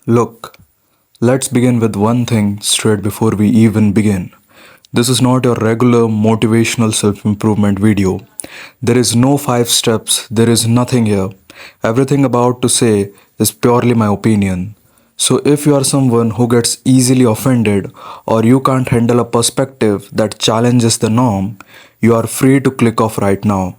Look, let's begin with one thing straight before we even begin. This is not your regular motivational self improvement video. There is no five steps, there is nothing here. Everything about to say is purely my opinion. So, if you are someone who gets easily offended or you can't handle a perspective that challenges the norm, you are free to click off right now.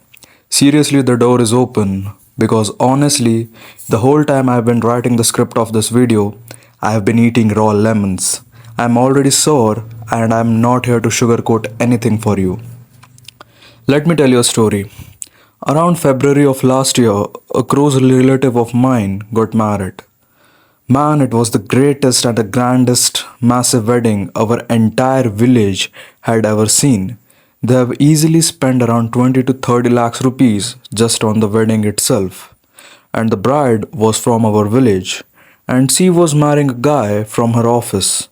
Seriously, the door is open because honestly, the whole time I've been writing the script of this video, I have been eating raw lemons. I'm already sore and I'm not here to sugarcoat anything for you. Let me tell you a story. Around February of last year, a close relative of mine got married. Man, it was the greatest and the grandest massive wedding our entire village had ever seen. They have easily spent around 20 to 30 lakhs rupees just on the wedding itself. And the bride was from our village, and she was marrying a guy from her office.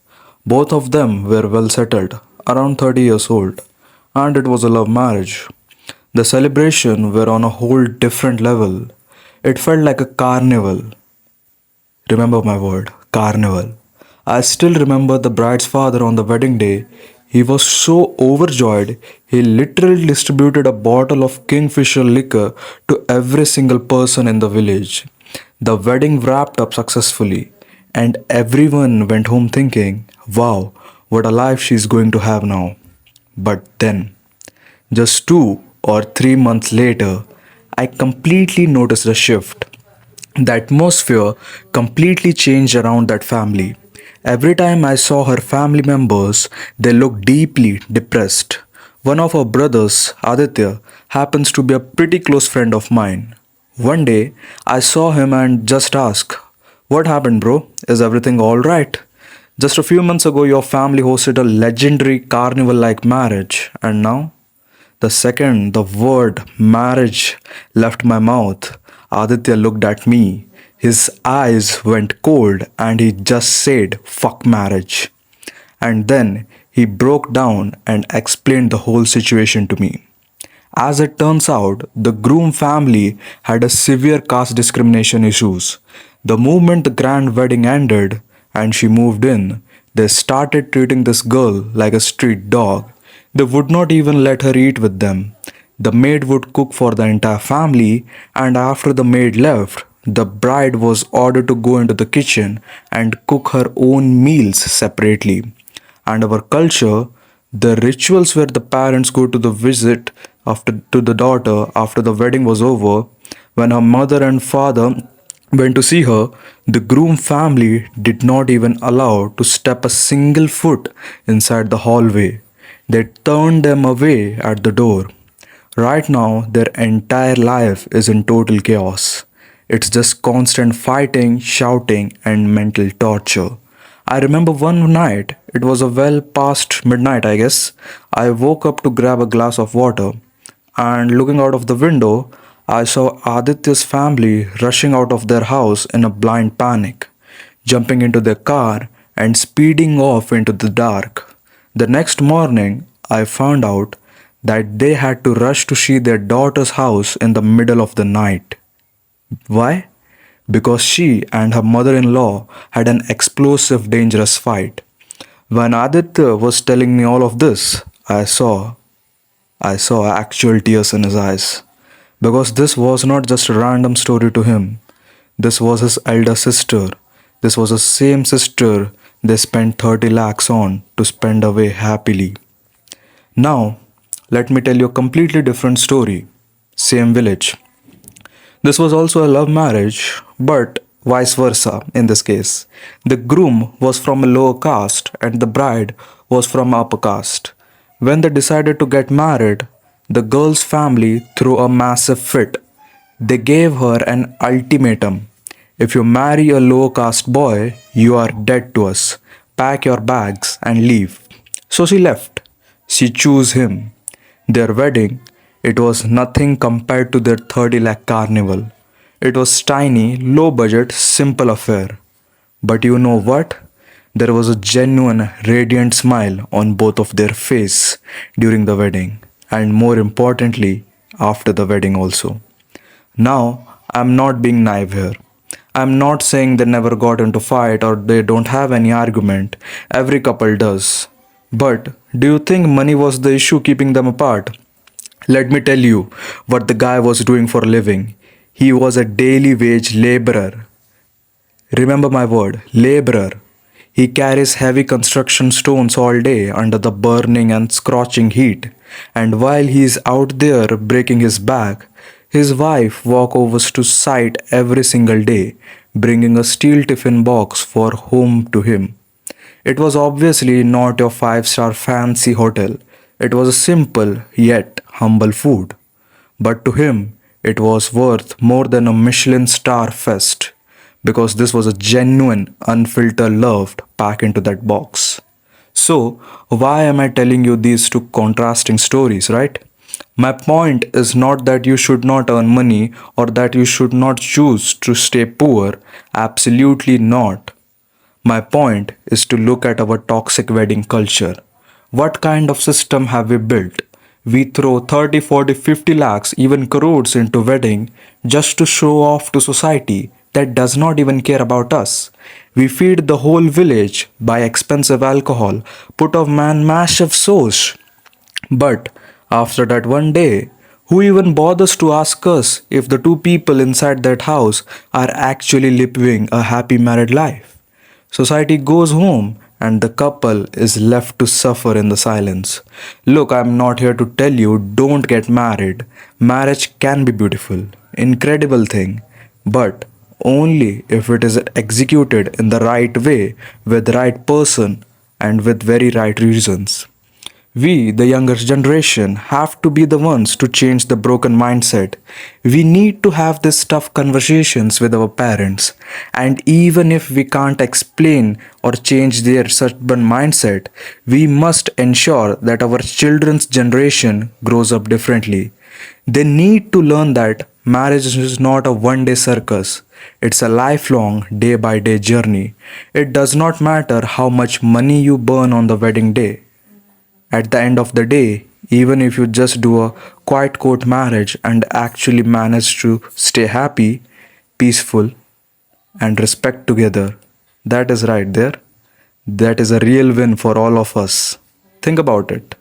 Both of them were well settled, around 30 years old, and it was a love marriage. The celebration were on a whole different level. It felt like a carnival. Remember my word, carnival. I still remember the bride's father on the wedding day. He was so overjoyed, he literally distributed a bottle of Kingfisher liquor to every single person in the village. The wedding wrapped up successfully, and everyone went home thinking, wow, what a life she's going to have now. But then, just 2 or 3 months later, I completely noticed a shift. The atmosphere completely changed around that family. Every time I saw her family members, they looked deeply depressed. One of her brothers, Aditya, happens to be a pretty close friend of mine. One day, I saw him and just asked, what happened, bro? Is everything alright? Just a few months ago, your family hosted a legendary carnival like marriage, and now? The second the word marriage left my mouth, Aditya looked at me. His eyes went cold and he just said, fuck marriage. And then he broke down and explained the whole situation to me. As it turns out, the groom family had a severe caste discrimination issues. The moment the grand wedding ended and she moved in, they started treating this girl like a street dog. They would not even let her eat with them. The maid would cook for the entire family, and after the maid left, the bride was ordered to go into the kitchen and cook her own meals separately. And our culture, the rituals where the parents go to the visit after to the daughter after the wedding was over, when her mother and father went to see her, the groom family did not even allow to step a single foot inside the hallway. They turned them away at the door. Right now, their entire life is in total chaos. It's just constant fighting, shouting, and mental torture. I remember one night, it was a well past midnight, I guess. I woke up to grab a glass of water, and looking out of the window, I saw Aditya's family rushing out of their house in a blind panic, jumping into their car and speeding off into the dark. The next morning, I found out that they had to rush to see their daughter's house in the middle of the night. Why? Because she and her mother in law had an explosive, dangerous fight. When Aditya was telling me all of this, I saw actual tears in his eyes. Because this was not just a random story to him. This was his elder sister. This was the same sister they spent 30 lakhs on to spend away happily. Now, let me tell you a completely different story. Same village. This was also a love marriage, but vice versa in this case. The groom was from a lower caste and the bride was from upper caste. When they decided to get married, the girl's family threw a massive fit. They gave her an ultimatum. If you marry a low caste boy, you are dead to us. Pack your bags and leave. So she left. She chose him. Their wedding, it was nothing compared to their 30 lakh carnival. It was tiny, low budget, simple affair. But you know what? There was a genuine, radiant smile on both of their face during the wedding, and more importantly, after the wedding also. Now, I'm not being naive here. I'm not saying they never got into fight or they don't have any argument. Every couple does. But do you think money was the issue keeping them apart? Let me tell you what the guy was doing for a living. He was a daily wage laborer. Remember my word, laborer. He carries heavy construction stones all day under the burning and scorching heat, and while he is out there breaking his back, his wife walkovers to site every single day, bringing a steel tiffin box for home to him. It was obviously not your five-star fancy hotel. It was a simple yet humble food. But to him, it was worth more than a Michelin star fest because this was a genuine, unfiltered love packed into that box. So, why am I telling you these two contrasting stories, right? My point is not that you should not earn money or that you should not choose to stay poor. Absolutely not. My point is to look at our toxic wedding culture. What kind of system have we built? We throw 30, 40, 50 lakhs, even crores into wedding just to show off to society that does not even care about us. We feed the whole village, buy expensive alcohol, put off man massive sauce. But after that one day, who even bothers to ask us if the two people inside that house are actually living a happy married life? Society goes home and the couple is left to suffer in the silence. Look, I'm not here to tell you don't get married. Marriage can be beautiful, incredible thing, but only if it is executed in the right way with the right person and with very right reasons. We, the younger generation, have to be the ones to change the broken mindset. We need to have these tough conversations with our parents. And even if we can't explain or change their certain mindset, we must ensure that our children's generation grows up differently. They need to learn that marriage is not a one day circus. It's a lifelong, day by day journey. It does not matter how much money you burn on the wedding day. At the end of the day, even if you just do a quiet court marriage and actually manage to stay happy, peaceful, and respect together, that is right there. That is a real win for all of us. Think about it.